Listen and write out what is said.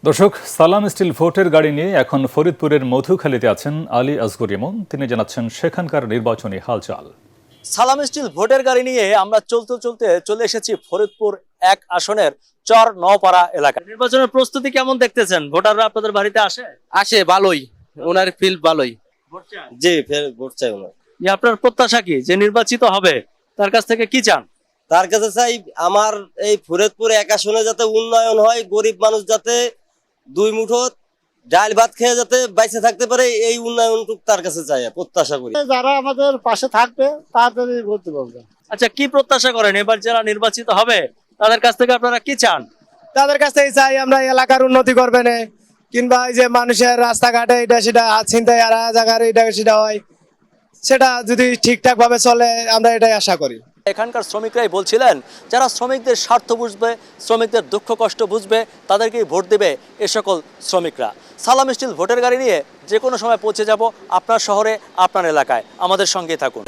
দর্শক, সালাম স্টিল ভোটের গাড়ি নিয়ে এখন ফরিদপুরের মধুখালীতে আছেন আলী আসগর ইমন। তিনি জানাচ্ছেন সেখানকার নির্বাচনী হালচাল। সালাম স্টিল ভোটের গাড়ি নিয়ে আমরা চলতে চলতে চলে এসেছি ফরিদপুর 1 আসনের চর নওপাড়া এলাকায়। নির্বাচনের প্রস্তুতি কেমন দেখতেছেন? ভোটাররা আপনাদের বাড়িতে আসে ভালোই, ওনার ফিল ভালোই। জি ফের ভোট চাই ওনার। আপনার প্রত্যাশা কি যে নির্বাচিত হবে তার কাছ থেকে কি চান? তার কাছে চাই আমার এই ফরিদপুর 1 আসনে যাতে উন্নয়ন হয়, গরিব মানুষ যাতে 2 মুঠো ডাল ভাত খেয়ে যাতে বাইসে থাকতে পারে, এই উন্নয়নটুকু তার কাছে চাই, প্রত্যাশা করি। যারা আমাদের পাশে থাকবে তাড়াতাড়ি বলতে পারবে। আচ্ছা, কি প্রত্যাশা করেন এবার যারা নির্বাচিত হবে তাদের কাছ থেকে আপনারা কি চান? তাদের কাছ থেকে চাই আমরা এলাকার উন্নতি করবে না, কিংবা এই যে মানুষের রাস্তাঘাটে এটা সেটা চিন্তায় আর জায়গার এটা সেটা হয়, সেটা যদি ঠিকঠাক ভাবে চলে আমরা এটাই আশা করি। এখানকার শ্রমিকরাই বলছিলেন যারা শ্রমিকদের স্বার্থ বুঝবে, শ্রমিকদের দুঃখ কষ্ট বুঝবে, তাদেরকেই ভোট দেবে এ সকল শ্রমিকরা। সালাম স্টিল ভোটের গাড়ি নিয়ে যে কোনো সময় পৌঁছে যাব আপনার শহরে, আপনার এলাকায়। আমাদের সঙ্গে থাকুন।